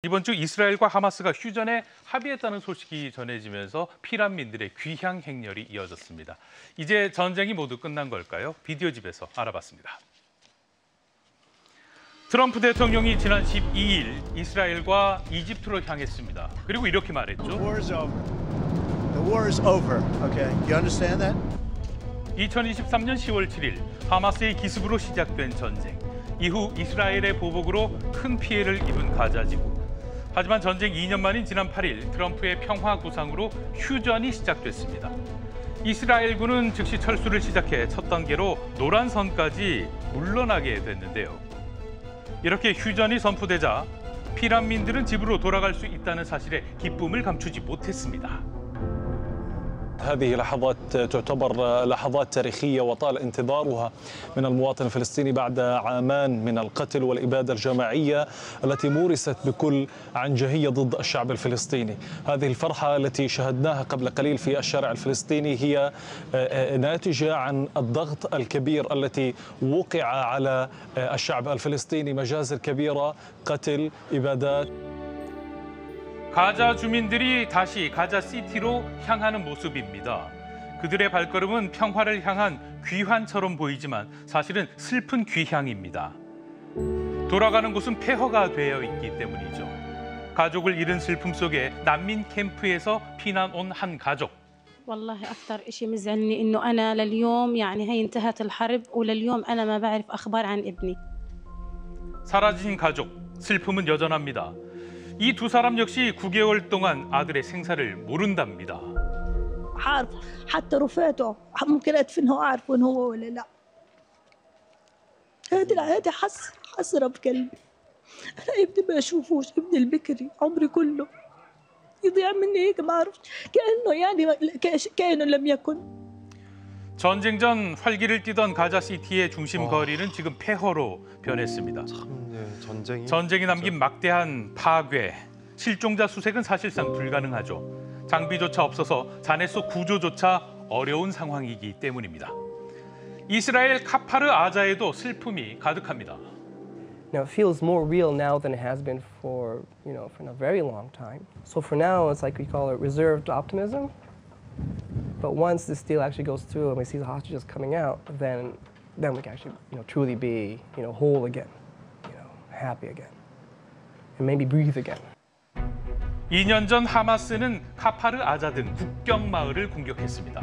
이번 주 이스라엘과 하마스가 휴전에 합의했다는 소식이 전해지면서 피난민들의 귀향 행렬이 이어졌습니다. 이제 전쟁이 모두 끝난 걸까요? 비디오집에서 알아봤습니다. 트럼프 대통령이 지난 12일 이스라엘과 이집트로 향했습니다. 그리고 이렇게 말했죠. The war is over. Okay. You understand that? 2023년 10월 7일 하마스의 기습으로 시작된 전쟁. 이후 이스라엘의 보복으로 큰 피해를 입은 가자 지구. 하지만 전쟁 2년 만인 지난 8일 트럼프의 평화 구상으로 휴전이 시작됐습니다. 이스라엘군은 즉시 철수를 시작해 첫 단계로 노란 선까지 물러나게 됐는데요. 이렇게 휴전이 선포되자 피난민들은 집으로 돌아갈 수 있다는 사실에 기쁨을 감추지 못했습니다. هذه لحظات تعتبر لحظات تاريخية وطال انتظارها من المواطن الفلسطيني بعد عامان من القتل والإبادة الجماعية التي مورست بكل عنجهية ضد الشعب الفلسطيني. هذه الفرحة التي شهدناها قبل قليل في الشارع الفلسطيني هي ناتجة عن الضغط الكبير التي وقع على الشعب الفلسطيني، مجازر كبيرة، قتل، إبادات. 가자 주민들이 다시 가자 시티로 향하는 모습입니다. 그들의 발걸음은 평화를 향한 귀환처럼 보이지만 사실은 슬픈 귀향입니다. 돌아가는 곳은 폐허가 되어 있기 때문이죠. 가족을 잃은 슬픔 속에 난민 캠프에서 피난 온 한 가족. والله أكثر إشي مزعلني إنه أنا لليوم يعني هي انتهت الحرب ولليوم أنا ما بعرف أخبار عن ابني. 사라진 가족, 슬픔은 여전합니다. 이 두 사람 역시 9개월 동안 아들의 생사를 모른답니다. عارف حتى رفاته ممكن ادفنه واعرف وين هو ولا لا. هذه حسرة بقلبي. انا ابني ما اشوفوش، ابني البكري عمري كله يضيع مني هيك ما اعرف كانه يعني كانه لم يكن. 전쟁 전 활기를 띠던 가자 시티의 중심 거리는 지금 폐허로 변했습니다. 전쟁이 남긴 막대한 파괴, 실종자 수색은 사실상 불가능하죠. 장비조차 없어서 잔해 속 구조조차 어려운 상황이기 때문입니다. 이스라엘 카파르 아자에도 슬픔이 가득합니다. Now it feels more real now than it has been for a very long time. So for now it's like we call it reserved optimism. But once this deal actually goes through and we see the hostages coming out, then we can actually truly be whole again, happy again, and maybe breathe again. 2년 전 하마스는 카파르 아자 등 국경 마을을 공격했습니다.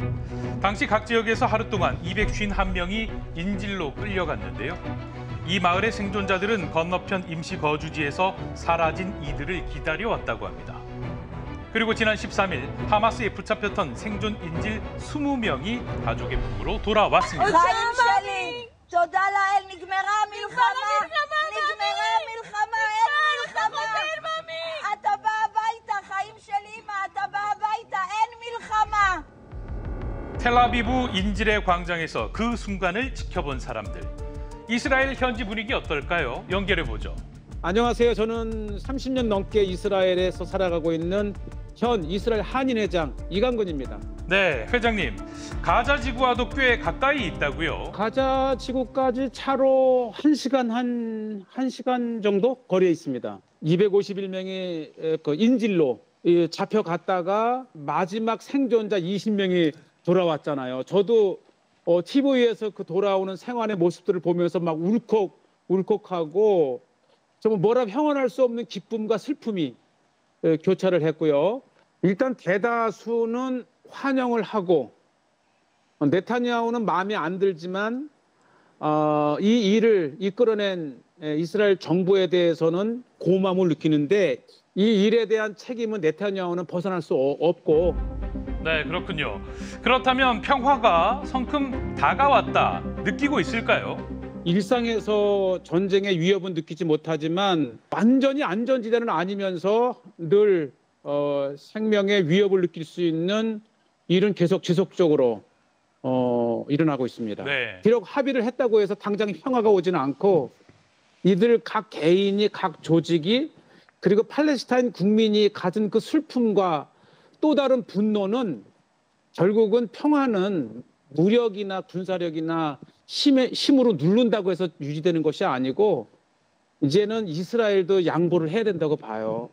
당시 각 지역에서 하루 동안 251명이 인질로 끌려갔는데요. 이 마을의 생존자들은 건너편 임시 거주지에서 사라진 이들을 기다려왔다고 합니다. 그리고 지난 13일 하마스에 붙잡혔던 생존 인질 20명이 가족의 품으로 돌아왔습니다. 텔아비브 인질의 광장에서 그 순간을 지켜본 사람들. 이스라엘 현지 분위기 어떨까요? 연결해보죠. 안녕하세요. 저는 30년 넘게 이스라엘에서 살아가고 있는 현 이스라엘 한인회장 이강근입니다. 네, 회장님. 가자 지구와도 꽤 가까이 있다고요? 가자 지구까지 차로 1시간 정도 거리에 있습니다. 251명이 그 인질로 잡혀갔다가 마지막 생존자 20명이 돌아왔잖아요. 저도 TV에서 그 돌아오는 생활의 모습들을 보면서 막 울컥하고 정말 뭐라 형언할 수 없는 기쁨과 슬픔이 교차를 했고요. 일단 대다수는 환영을 하고 네타냐후는 마음에 안 들지만 이 일을 이끌어낸 이스라엘 정부에 대해서는 고마움을 느끼는데 이 일에 대한 책임은 네타냐후는 벗어날 수 없고. 네, 그렇군요. 그렇다면 평화가 성큼 다가왔다 느끼고 있을까요? 일상에서 전쟁의 위협은 느끼지 못하지만 완전히 안전지대는 아니면서 늘 생명의 위협을 느낄 수 있는 일은 계속 지속적으로 일어나고 있습니다. 네. 비록 합의를 했다고 해서 당장 평화가 오지는 않고 이들 각 개인이 각 조직이 그리고 팔레스타인 국민이 가진 그 슬픔과 또 다른 분노는 결국은 평화는 무력이나 군사력이나 힘으로 누른다고 해서 유지되는 것이 아니고 이제는 이스라엘도 양보를 해야 된다고 봐요.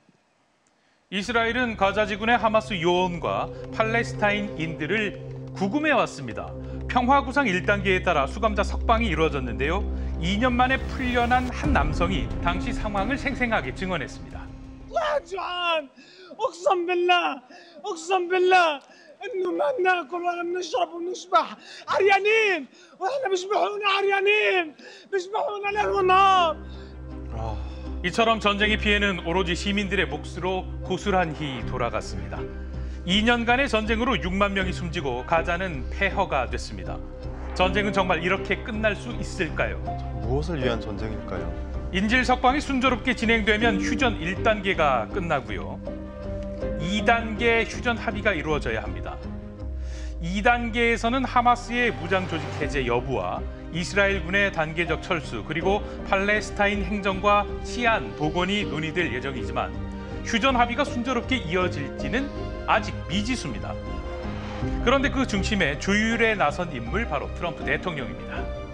이스라엘은 가자 지군의 하마스 요원과 팔레스타인인들을 구금해 왔습니다. 평화 구상 1단계에 따라 수감자 석방이 이루어졌는데요. 2년 만에 풀려난 한 남성이 당시 상황을 생생하게 증언했습니다. جوعان اقسم بالله اقسم بالله انه ما بناكل ولا بنشرب ونشبح عريانين واحنا بيشبحونا عريانين بيشبحونا ليل ونهار. 이처럼 전쟁의 피해는 오로지 시민들의 몫으로 고스란히 돌아갔습니다. 2년간의 전쟁으로 6만 명이 숨지고 가자는 폐허가 됐습니다. 전쟁은 정말 이렇게 끝날 수 있을까요? 무엇을 위한 전쟁일까요? 인질 석방이 순조롭게 진행되면 휴전 1단계가 끝나고요. 2단계 휴전 합의가 이루어져야 합니다. 2단계에서는 하마스의 무장 조직 해제 여부와 이스라엘군의 단계적 철수 그리고 팔레스타인 행정과 치안, 복원이 논의될 예정이지만 휴전 합의가 순조롭게 이어질지는 아직 미지수입니다. 그런데 그 중심에 조율에 나선 인물 바로 트럼프 대통령입니다.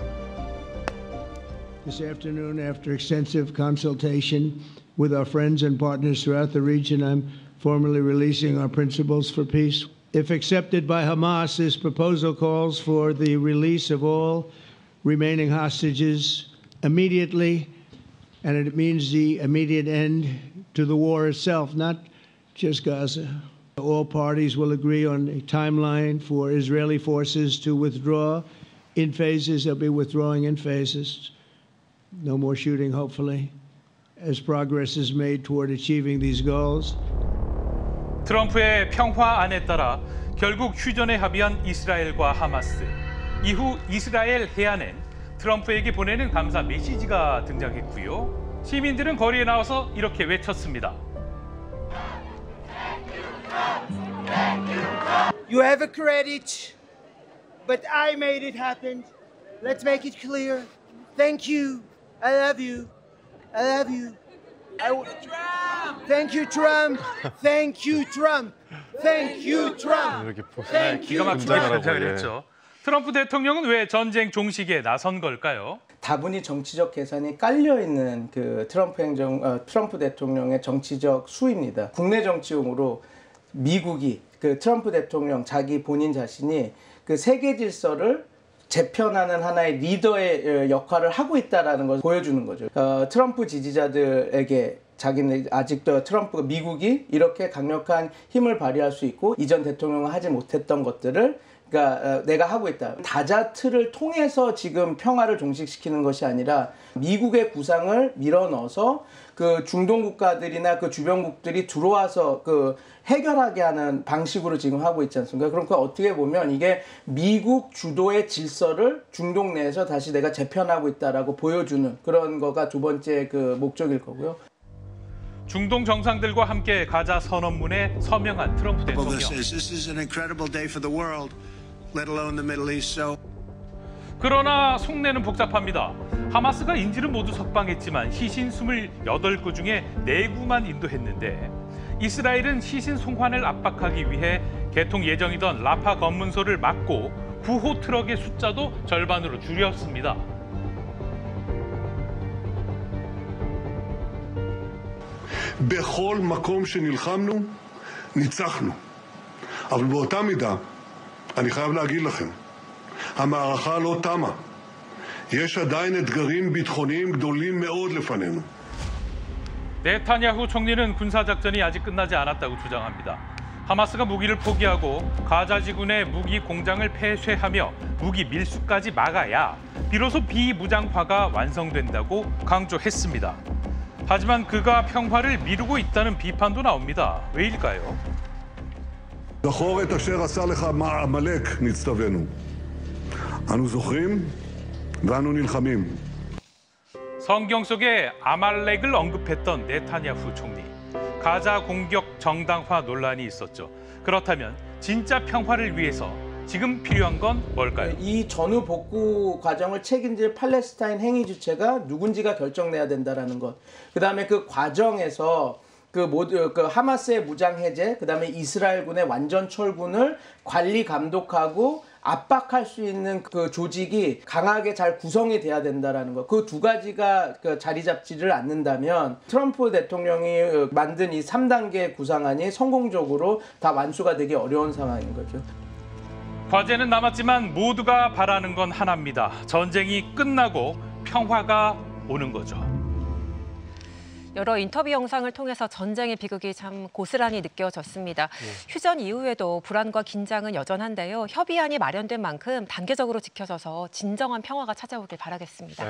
This afternoon, after extensive consultation with our friends and partners throughout the region, I'm formally releasing our principles for peace. If accepted by Hamas, this proposal calls for the release of all remaining hostages immediately, and it means the immediate end to the war itself, not just Gaza. All parties will agree on a timeline for Israeli forces to withdraw in phases. They'll be withdrawing in phases. No more shooting, hopefully, as progress is made toward achieving these goals. 트럼프의 평화안에 따라 결국 휴전에 합의한 이스라엘과 하마스. 이후 이스라엘 해안엔 트럼프에게 보내는 감사 메시지가 등장했고요. 시민들은 거리에 나와서 이렇게 외쳤습니다. You have a credit, but I made it happen. Let's make it clear. Thank you. I love you. I love you. Thank you, Trump. Thank you, Trump. Thank you, Trump. 이렇게 기가 막히게 등장을 했죠. 트럼프 대통령은 왜 전쟁 종식에 나선 걸까요? 다분히 정치적 계산이 깔려 있는 그 트럼프 대통령의 정치적 수입니다. 국내 정치용으로 미국이 그 트럼프 대통령 자기 본인 자신이 그 세계 질서를 재편하는 하나의 리더의 역할을 하고 있다라는 걸 보여주는 거죠. 트럼프 지지자들에게 자기는 아직도 트럼프가 미국이 이렇게 강력한 힘을 발휘할 수 있고 이전 대통령은 하지 못했던 것들을 그러니까 내가 하고 있다. 다자 틀을 통해서 지금 평화를 종식시키는 것이 아니라 미국의 구상을 밀어넣어서 그 중동 국가들이나 그 주변국들이 들어와서 그 해결하게 하는 방식으로 지금 하고 있지 않습니까? 그러니까 어떻게 보면 이게 미국 주도의 질서를 중동 내에서 다시 내가 재편하고 있다라고 보여주는 그런 거가 두 번째 그 목적일 거고요. 중동 정상들과 함께 가자 선언문에 서명한 트럼프 대통령. This is an incredible day for the world, let alone the Middle East. So 그러나 속내는 복잡합니다. 하마스가 인질은 모두 석방했지만 시신 28구 중에 4구만 인도했는데 이스라엘은 시신 송환을 압박하기 위해 개통 예정이던 라파 검문소를 막고 구호 트럭의 숫자도 절반으로 줄였습니다. בכל מקום שנלחמנו, ניצחנו. אבל באותה מידה, אני חייב להגיד לכם, המערכה לא תמה. יש עדיין אתגרים ביטחוניים גדולים מאוד לפנינו. 네타냐후 총리는 군사작전이 아직 끝나지 않았다고 주장합니다. 하마스가 무기를 포기하고 가자 지군의 무기 공장을 폐쇄하며 무기 밀수까지 막아야 비로소 비무장화가 완성된다고 강조했습니다. 하지만 그가 평화를 미루고 있다는 비판도 나옵니다. 왜일까요? זכור את אשר עשה לך עמלק, נצטווינו. אנו זוכרים ואנו נלחמים. 성경 속에 아말렉을 언급했던 네타냐후 총리. 가자 공격 정당화 논란이 있었죠. 그렇다면 진짜 평화를 위해서 지금 필요한 건 뭘까요? 이 전후 복구 과정을 책임질 팔레스타인 행위 주체가 누군지가 결정돼야 된다라는 것. 그다음에 그 과정에서 그 하마스의 무장 해제, 그다음에 이스라엘군의 완전 철군을 관리 감독하고 압박할 수 있는 그 조직이 강하게 잘 구성이 돼야 된다라는 거. 그 두 가지가 자리 잡지를 않는다면 트럼프 대통령이 만든 이 3단계 구상안이 성공적으로 다 완수가 되기 어려운 상황인 거죠. 과제는 남았지만 모두가 바라는 건 하나입니다. 전쟁이 끝나고 평화가 오는 거죠. 여러 인터뷰 영상을 통해서 전쟁의 비극이 참 고스란히 느껴졌습니다. 휴전 이후에도 불안과 긴장은 여전한데요. 협의안이 마련된 만큼 단계적으로 지켜져서 진정한 평화가 찾아오길 바라겠습니다.